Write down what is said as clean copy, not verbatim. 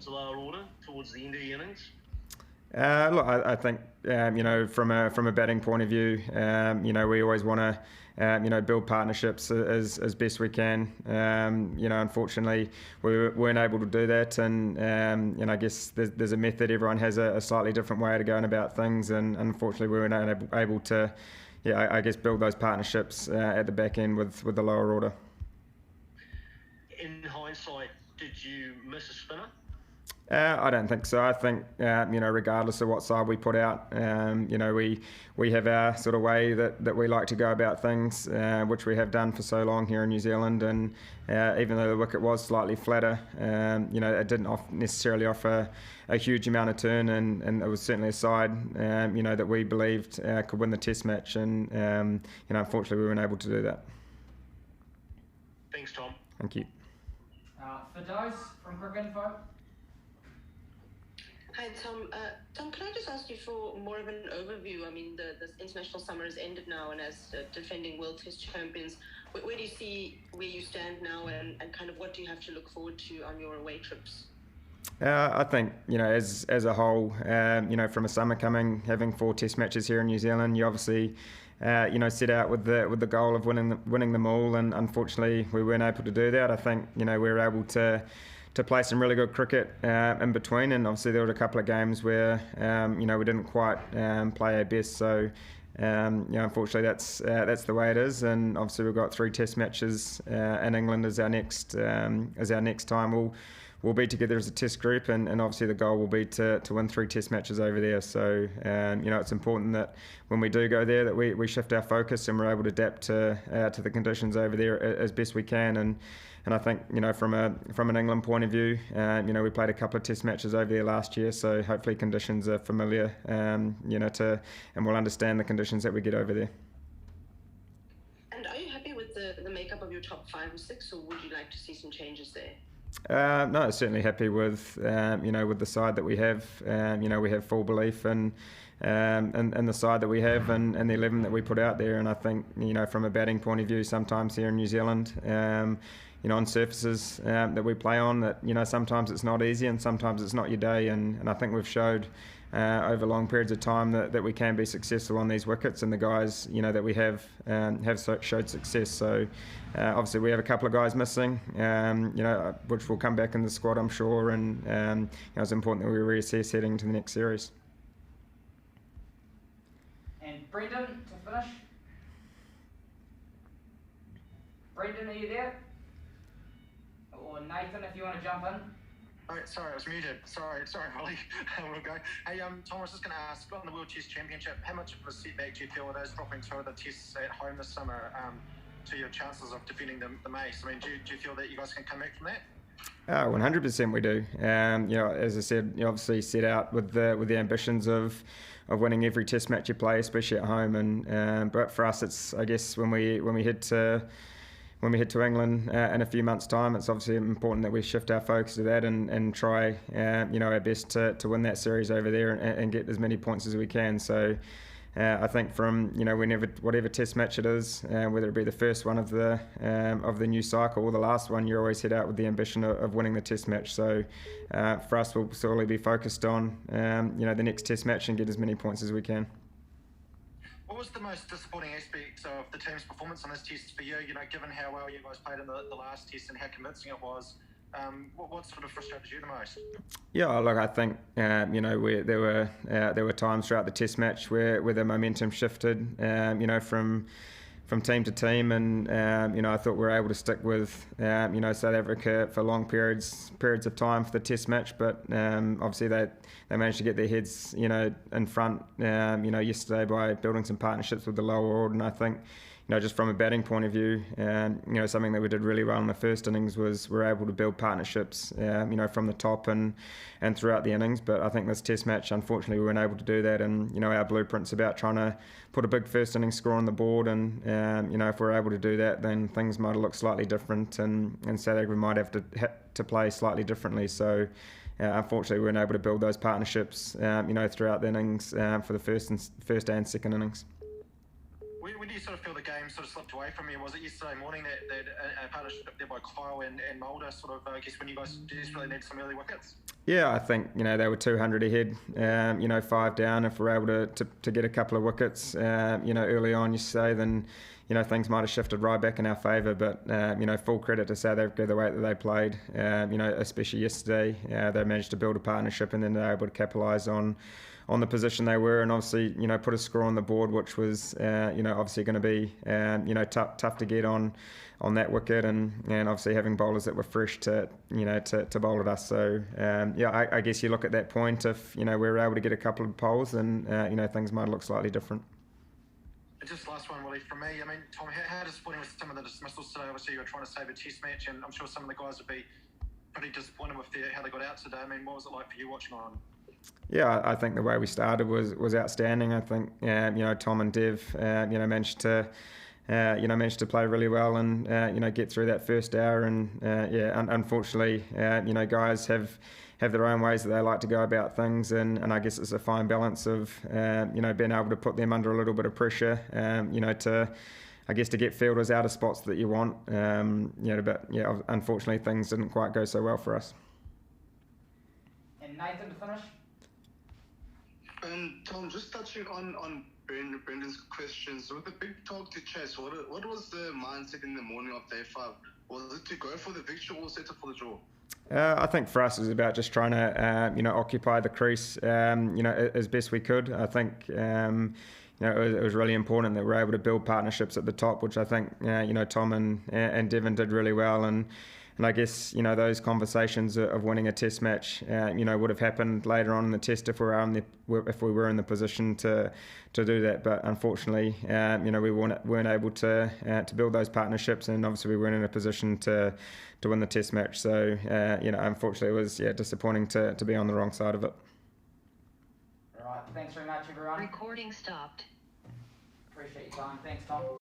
into lower order towards the end of the innings? Look, I think from a batting point of view, we always want to build partnerships as best we can. Unfortunately, we weren't able to do that, and I guess there's a method. Everyone has a slightly different way of going about things, and unfortunately, we weren't able to, I guess, build those partnerships at the back end with the lower order. In hindsight, did you miss a spinner? I don't think so. I think regardless of what side we put out, we have our sort of way that we like to go about things, which we have done for so long here in New Zealand. And even though the wicket was slightly flatter, it didn't necessarily offer a huge amount of turn, and it was certainly a side that we believed could win the Test match. And unfortunately, we weren't able to do that. Thanks, Tom. Thank you. Firdous from Cricket Info. Hi, Tom. Tom, can I just ask you for more of an overview? I mean, the international summer has ended now, and as defending World Test champions, where do you see where you stand now, and kind of what do you have to look forward to on your away trips? I think, as a whole, from a summer coming, having 4 Test matches here in New Zealand, you obviously, set out with the goal of winning them all, and unfortunately we weren't able to do that. I think, we were able to play some really good cricket in between, and obviously there were a couple of games where we didn't quite play our best. So unfortunately that's the way it is, and obviously we've got 3 Test matches in England as our next time. We'll be together as a Test group, and obviously the goal will be to win 3 Test matches over there. So it's important that when we do go there that we shift our focus and we're able to adapt to the conditions over there as best we can. And I think from an England point of view, we played a couple of Test matches over there last year, so hopefully conditions are familiar, and we'll understand the conditions that we get over there. And are you happy with the makeup of your top 5 or 6, or would you like to see some changes there? No, certainly happy with with the side that we have. We have full belief in the side that we have and the 11 that we put out there. And I think from a batting point of view, sometimes here in New Zealand, on surfaces that we play on, that sometimes it's not easy and sometimes it's not your day. And I think we've showed over long periods of time that we can be successful on these wickets, and the guys that we have showed success. So obviously we have a couple of guys missing, which will come back in the squad, I'm sure, and it's important that we reassess heading to the next series. And Brendan to finish. Brendan, are you there? Or Nathan, if you want to jump in. Oh, sorry, I was muted. Sorry, Holly. We'll go. Hey, Tom, I was just going to ask, on the World Test Championship, how much of a setback do you feel it is dropping 2 of the tests at home this summer to your chances of defending the Mace? I mean, do you feel that you guys can come back from that? 100% we do. As I said, you obviously set out with the ambitions of winning every Test match you play, especially at home. And but for us, it's, I guess, when we head to England in a few months' time, it's obviously important that we shift our focus to that and try our best to win that series over there and get as many points as we can. So I think from whatever Test match it is, whether it be the first one of the new cycle or the last one, you always head out with the ambition of winning the Test match. So for us, we'll solely be focused on the next Test match and get as many points as we can. What was the most disappointing aspect of the team's performance on this test for you? Given how well you guys played in the last test and how convincing it was, what sort of frustrated you the most? Yeah, look, I think there were times throughout the test match where the momentum shifted, from team to team, and I thought we were able to stick with South Africa for long periods of time for the test match, but obviously they managed to get their heads in front yesterday by building some partnerships with the lower order. And I think just from a batting point of view, something that we did really well in the first innings was we're able to build partnerships from the top and throughout the innings. But I think this test match, unfortunately, we weren't able to do that, and our blueprint's about trying to put a big first innings score on the board, and if we're able to do that, then things might have looked slightly different, and South Africa might have to play slightly differently. So unfortunately we weren't able to build those partnerships throughout the innings for the first and second innings. When do you sort of feel the game sort of slipped away from you? Was it yesterday morning that partnership there by Kyle and Mulder sort of, I guess, when you guys desperately need some early wickets? Yeah, I think they were 200 ahead. 5 down. If we're able to get a couple of wickets, early on, you say, then things might have shifted right back in our favour. But full credit to South Africa the way that they played. Especially yesterday, they managed to build a partnership and then they were able to capitalise on the position they were, and obviously put a score on the board, which was obviously going to be tough to get on that wicket, and obviously having bowlers that were fresh to bowl at us. So I guess you look at that point, if we were able to get a couple of poles, then things might look slightly different. Just last one, Willie, from me. I mean, Tom, how disappointing was some of the dismissals today? Obviously, you were trying to save a test match, and I'm sure some of the guys would be pretty disappointed with how they got out today. I mean, what was it like for you watching on? Yeah, I think the way we started was outstanding. I think Tom and Dev managed to play really well and get through that first hour. And unfortunately, guys have their own ways that they like to go about things, and I guess it's a fine balance of being able to put them under a little bit of pressure, to get fielders out of spots that you want. But unfortunately things didn't quite go so well for us. And Nathan to finish. Tom, just touching on Brendan's questions, with the big talk to chase, what was the mindset in the morning of day 5? Was it to go for the victory or settle for the draw? I think for us it was about just trying to occupy the crease as best we could. I think it was really important that we were able to build partnerships at the top, which I think Tom and Devon did really well, and I guess those conversations of winning a test match would have happened later on in the test if we were in the position to do that. But unfortunately we weren't able to build those partnerships, and obviously we weren't in a position to win the test match. So unfortunately it was disappointing to be on the wrong side of it. All right, thanks very much everyone. Recording stopped. Appreciate your time. Thanks, Tom.